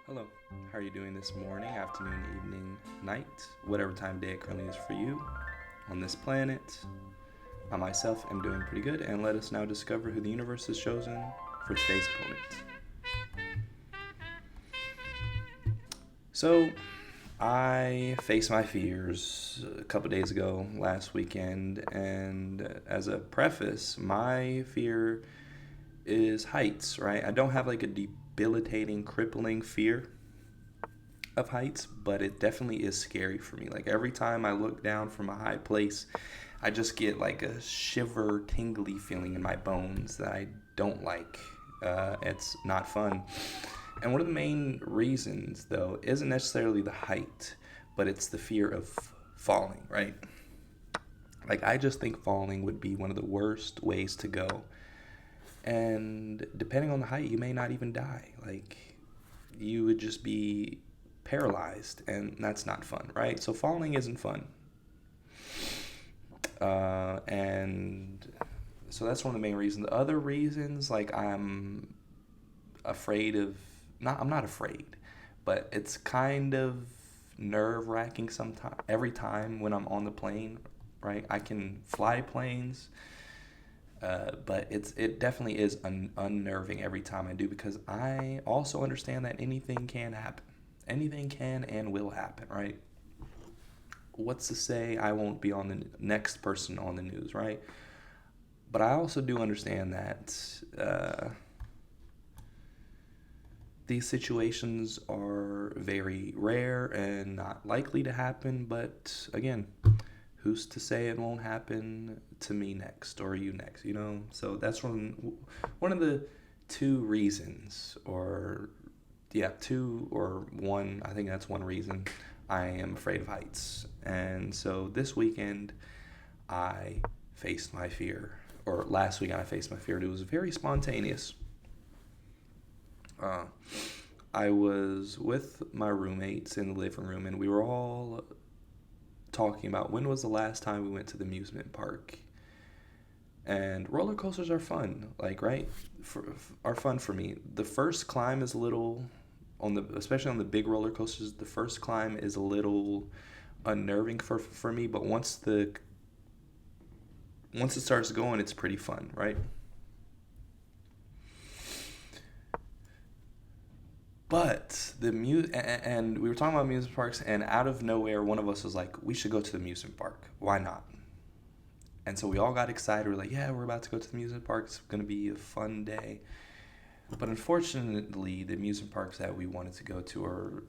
Hello, how are you doing this morning, afternoon, evening, night, whatever time of day it currently is for you on this planet? I myself am doing pretty good, and let us now discover who the universe has chosen for today's opponent. So, I faced my fears a couple days ago, last weekend, and as a preface, my fear is heights, right? I don't have like a debilitating, crippling fear of heights, but it definitely is scary for me. Like every time I look down from a high place, I just get like a shiver, tingly feeling in my bones that I don't like. It's not fun. And one of the main reasons, though, isn't necessarily the height, but it's the fear of falling, right? Like, I just think falling would be one of the worst ways to go. And depending on the height, you may not even die. Like, you would just be paralyzed, and that's not fun, right? So falling isn't fun. And so that's one of the main reasons. The other reasons, like I'm afraid of, not I'm not afraid, but it's kind of nerve wracking sometimes. Every time when I'm on the plane, right? I can fly planes, but it definitely is unnerving every time I do because I also understand that anything can happen. Anything can and will happen, right? What's to say I won't be on the next person on the news, right? But I also do understand that these situations are very rare and not likely to happen. But again, who's to say it won't happen to me next or you next? So that's one of the two reasons, or yeah, two or one. I think that's one reason I am afraid of heights. And so this weekend, I faced my fear, or last weekend I faced my fear. It was very spontaneous. Uh, I was with my roommates in the living room, and we were all talking about when was the last time we went to the amusement park. And roller coasters are fun, like right, are fun for me. The first climb is a little especially on the big roller coasters. The first climb is a little unnerving for me, but once it starts going, it's pretty fun, right? But and we were talking about amusement parks, and out of nowhere, one of us was like, "We should go to the amusement park. Why not?" And so we all got excited. We're like, "Yeah, we're about to go to the amusement park. It's gonna be a fun day." But unfortunately, the amusement parks that we wanted to go to, or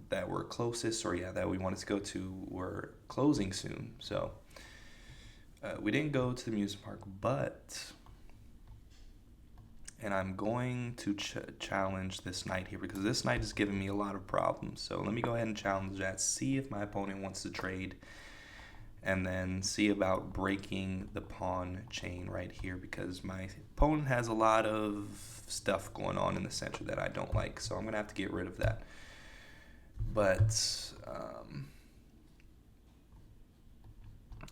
that were closest, or yeah, that we wanted to go to, were closing soon. So we didn't go to the amusement park, but and I'm going to challenge this knight here because this knight is giving me a lot of problems. So let me go ahead and challenge that. See if my opponent wants to trade, and then see about breaking the pawn chain right here because my opponent has a lot of stuff going on in the center that I don't like. So I'm gonna have to get rid of that. But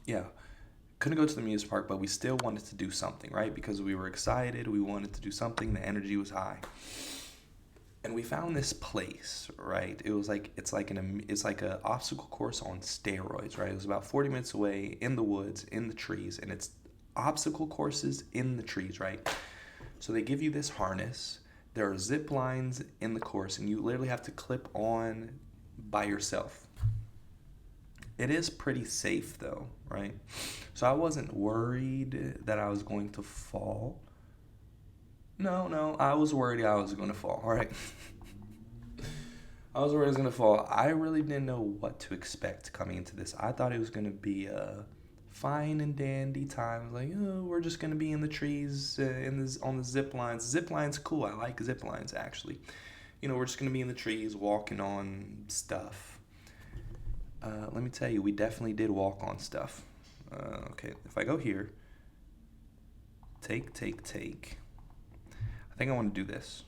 yeah, couldn't go to the amusement park, but we still wanted to do something, right? Because we were excited, we wanted to do something, the energy was high. And we found this place, right? It's like a obstacle course on steroids, right? It was about 40 minutes away in the woods, in the trees, and it's obstacle courses in the trees, right? So they give you this harness. There are zip lines in the course, and you literally have to clip on by yourself. It is pretty safe though, right? So I wasn't worried that I was going to fall. No, I was worried I was going to fall, all right? I was worried I was going to fall. I really didn't know what to expect coming into this. I thought it was going to be a fine and dandy time. Like, oh, we're just going to be in the trees, on the zip lines. Zip lines, cool. I like zip lines, actually. We're just going to be in the trees, walking on stuff. Let me tell you, we definitely did walk on stuff. Okay, if I go here, take. I think I want to do this.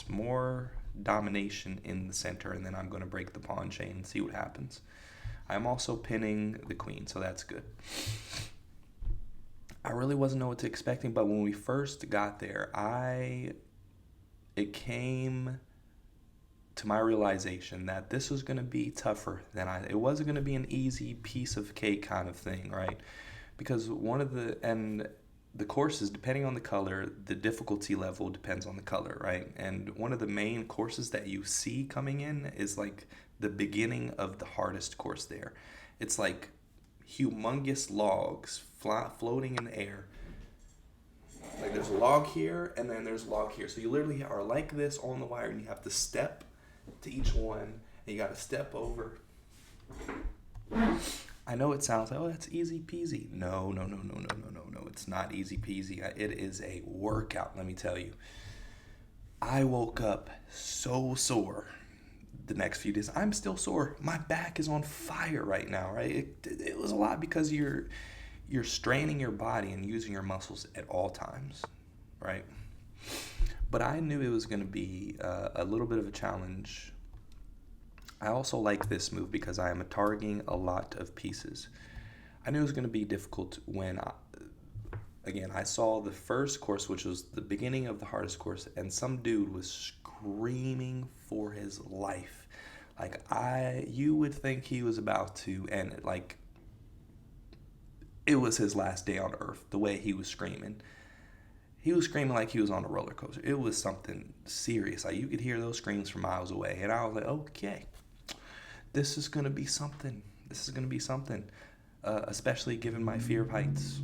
More domination in the center, and then I'm going to break the pawn chain and see what happens. I'm also pinning the queen, so that's good. I really wasn't know what to expecting, but when we first got there, it came to my realization that this was going to be tougher than it wasn't going to be an easy piece of cake kind of thing, right? Because the courses, depending on the color, the difficulty level depends on the color, right? And one of the main courses that you see coming in is like the beginning of the hardest course there. It's like humongous logs floating in the air. Like there's a log here and then there's a log here. So you literally are like this on the wire and you have to step to each one and you got to step over. I know it sounds like, oh, that's easy peasy. No. It's not easy peasy. It is a workout, let me tell you. I woke up so sore the next few days. I'm still sore. My back is on fire right now, right? It was a lot because you're straining your body and using your muscles at all times, right? But I knew it was going to be a little bit of a challenge. I also like this move because I am targeting a lot of pieces. I knew it was going to be difficult when, I saw the first course, which was the beginning of the hardest course, and some dude was screaming for his life. Like, you would think he was about to end it. Like, it was his last day on earth, the way he was screaming. He was screaming like he was on a roller coaster. It was something serious. Like, you could hear those screams from miles away. And I was like, okay, this is going to be something. Especially given my fear of heights.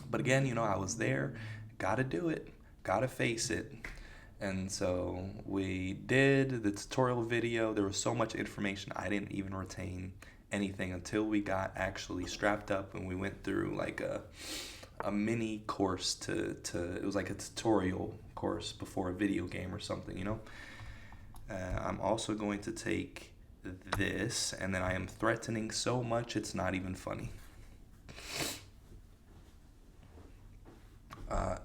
But again, I was there. Got to do it. Got to face it. And so we did the tutorial video. There was so much information I didn't even retain anything until we got actually strapped up and we went through like a mini course it was like a tutorial course before a video game or something, I'm also going to take this, and then I am threatening so much it's not even funny.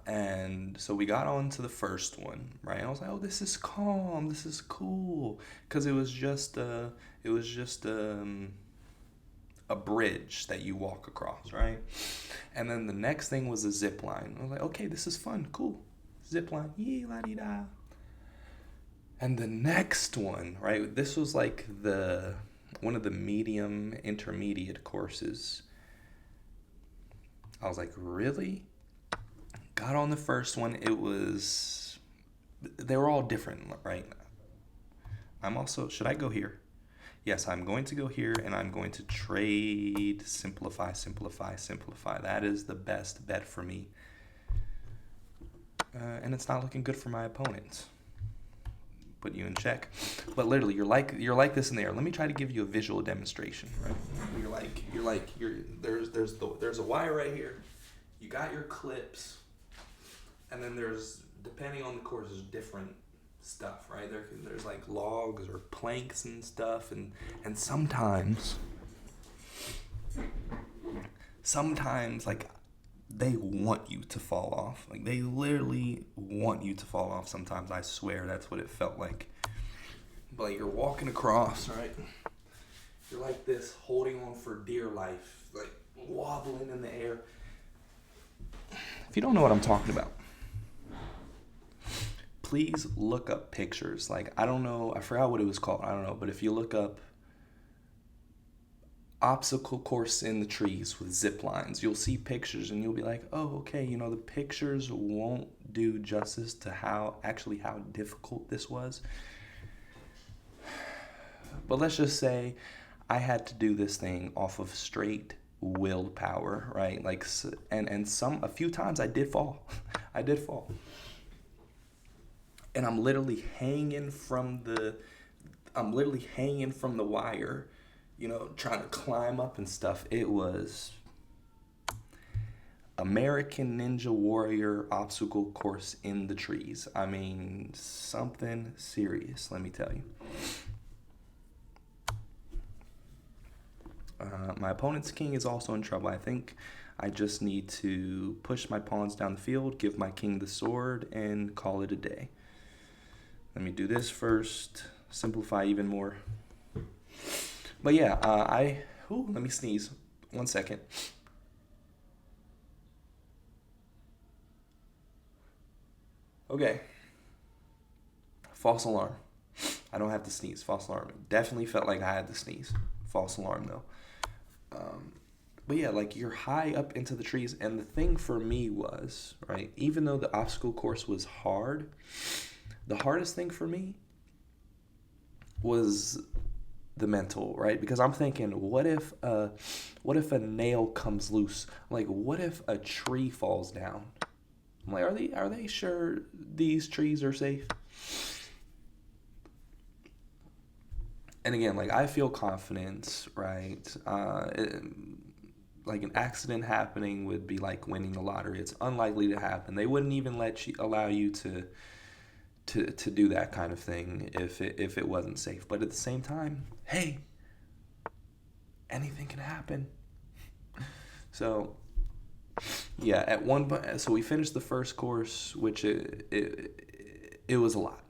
And so we got on to the first one, right? I was like, oh, this is calm, this is cool, because it was just a bridge that you walk across, right? And then the next thing was a zip line. I was like, okay, this is fun, cool. Zip line, yee la dee da. And the next one, right? This was like one of the medium intermediate courses. I was like, really? Got on the first one. They were all different, right? Should I go here? Yes, I'm going to go here and I'm going to trade, simplify. That is the best bet for me. And it's not looking good for my opponents. Put you in check. But literally, you're like this in the air. Let me try to give you a visual demonstration, right? There's a wire right here. You got your clips. And then there's, depending on the course, there's different stuff, right? There's like logs or planks and stuff, and sometimes like they want you to fall off. Like they literally want you to fall off sometimes. I swear that's what it felt like. But like you're walking across, right? You're like this, holding on for dear life, like wobbling in the air. If you don't know what I'm talking about, please look up pictures. Like, I don't know, I forgot what it was called. I don't know, but if you look up obstacle course in the trees with zip lines, you'll see pictures and you'll be like, oh, okay, the pictures won't do justice to how difficult this was. But let's just say I had to do this thing off of straight willpower, right? Like, and a few times I did fall. And I'm literally hanging from the wire, trying to climb up and stuff. It was American Ninja Warrior obstacle course in the trees. I mean, something serious, let me tell you. My opponent's king is also in trouble. I think I just need to push my pawns down the field, give my king the sword, and call it a day. Let me do this first, simplify even more. But yeah, let me sneeze. 1 second. Okay. False alarm. I don't have to sneeze. False alarm. Definitely felt like I had to sneeze. False alarm though. But yeah, like you're high up into the trees, and the thing for me was, right, even though the obstacle course was hard, the hardest thing for me was the mental, right? Because I'm thinking, what if a nail comes loose? Like, what if a tree falls down? I'm like, are they sure these trees are safe? And again, like I feel confident, right? Like an accident happening would be like winning the lottery. It's unlikely to happen. They wouldn't even allow you to do that kind of thing if it wasn't safe. But at the same time, hey, anything can happen. So yeah, at one point, so we finished the first course, which it was a lot.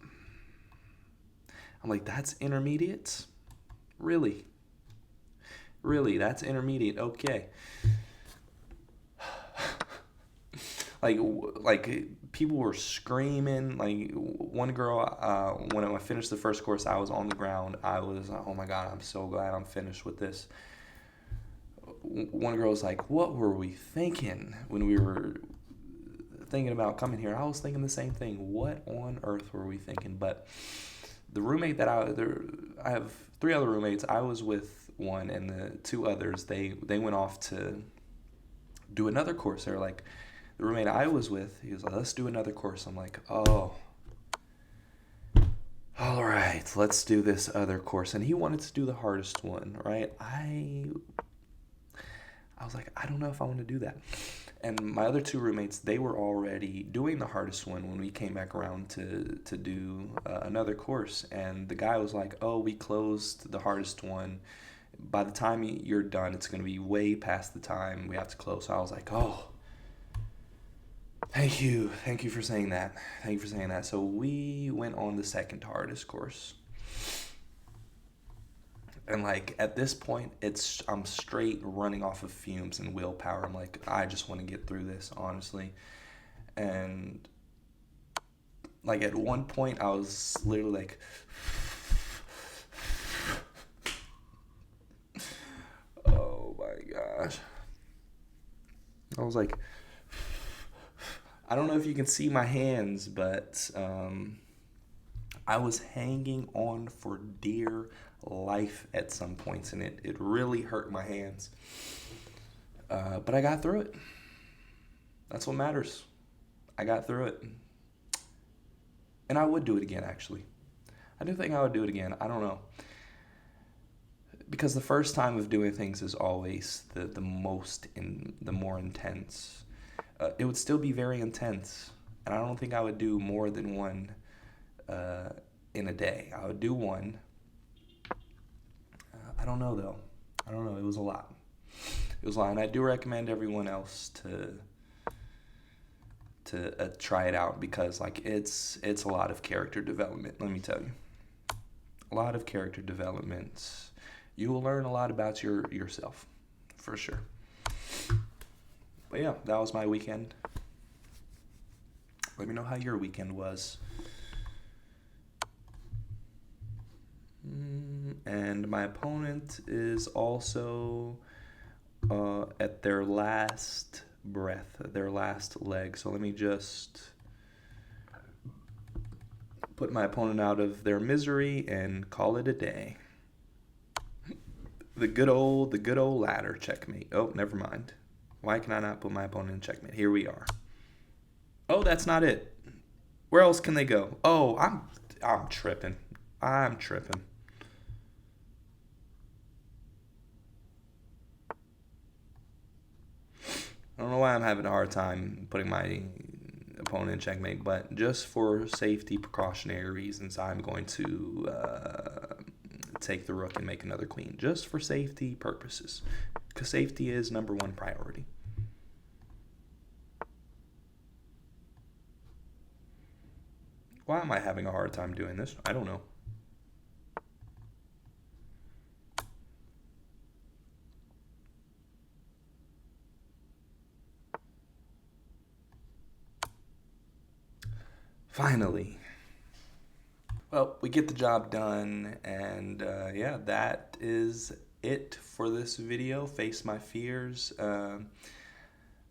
I'm like, that's intermediate, really, really, that's intermediate. Okay, like people were screaming. Like one girl, when I finished the first course, I was on the ground. I was, oh my god, I'm so glad I'm finished with this. One girl was like, what were we thinking when we were thinking about coming here? I was thinking the same thing. What on earth were we thinking? But the roommate that I have three other roommates. I was with one, and the two others, they went off to do another course. They're like, the roommate I was with, he was like, let's do another course. I'm like, oh, all right, let's do this other course. And he wanted to do the hardest one, right? I was like, I don't know if I want to do that. And my other two roommates, they were already doing the hardest one when we came back around to do another course. And the guy was like, oh, we closed the hardest one. By the time you're done, it's going to be way past the time we have to close. So I was like, oh, thank you. Thank you for saying that. Thank you for saying that. So we went on the second hardest course. And like at this point, I'm straight running off of fumes and willpower. I'm like, I just want to get through this, honestly. And like at one point, I was literally like, oh my gosh. I was like, I don't know if you can see my hands, but I was hanging on for dear life at some points, and it really hurt my hands. But I got through it. That's what matters. I got through it. And I would do it again, actually. I do think I would do it again. I don't know. Because the first time of doing things is always the more intense. It would still be very intense. And I don't think I would do more than one in a day. I would do one. I don't know, though. I don't know. It was a lot. It was a lot. And I do recommend everyone else to try it out, because like it's a lot of character development, let me tell you. A lot of character development. You will learn a lot about yourself, for sure. But yeah, that was my weekend. Let me know how your weekend was. And my opponent is also at their last breath, their last leg. So let me just put my opponent out of their misery and call it a day. The good old ladder checkmate. Oh, never mind. Why can I not put my opponent in checkmate? Here we are. Oh, that's not it. Where else can they go? Oh, I'm tripping. I'm tripping. I don't know why I'm having a hard time putting my opponent in checkmate, but just for safety precautionary reasons, I'm going to take the rook and make another queen, just for safety purposes, because safety is number one priority. Why am I having a hard time doing this? I don't know. Finally. Well, we get the job done, and yeah, that is it for this video. Face my fears.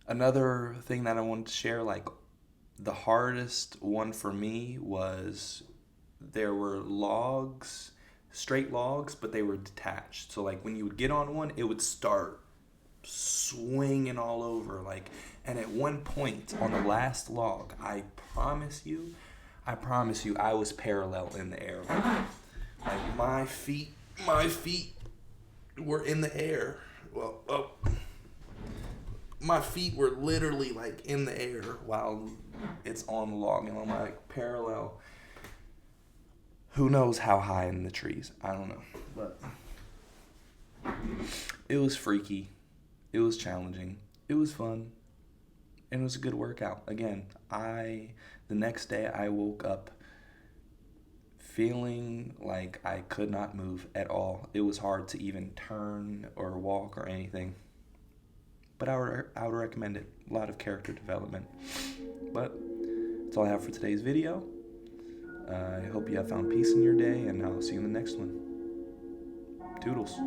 Another thing that I wanted to share, like the hardest one for me was there were logs, straight logs, but they were detached. So like when you would get on one, it would start swinging all over. Like, and at one point on the last log, I promise you, I was parallel in the air. Like my feet were in the air. Well, oh, my feet were literally like in the air while it's on the log, and I'm like parallel. Who knows how high in the trees? I don't know, but it was freaky. It was challenging. It was fun, and it was a good workout. Again, the next day I woke up feeling like I could not move at all. It was hard to even turn or walk or anything. But I would recommend it. A lot of character development. But that's all I have for today's video. I hope you have found peace in your day, and I'll see you in the next one. Toodles.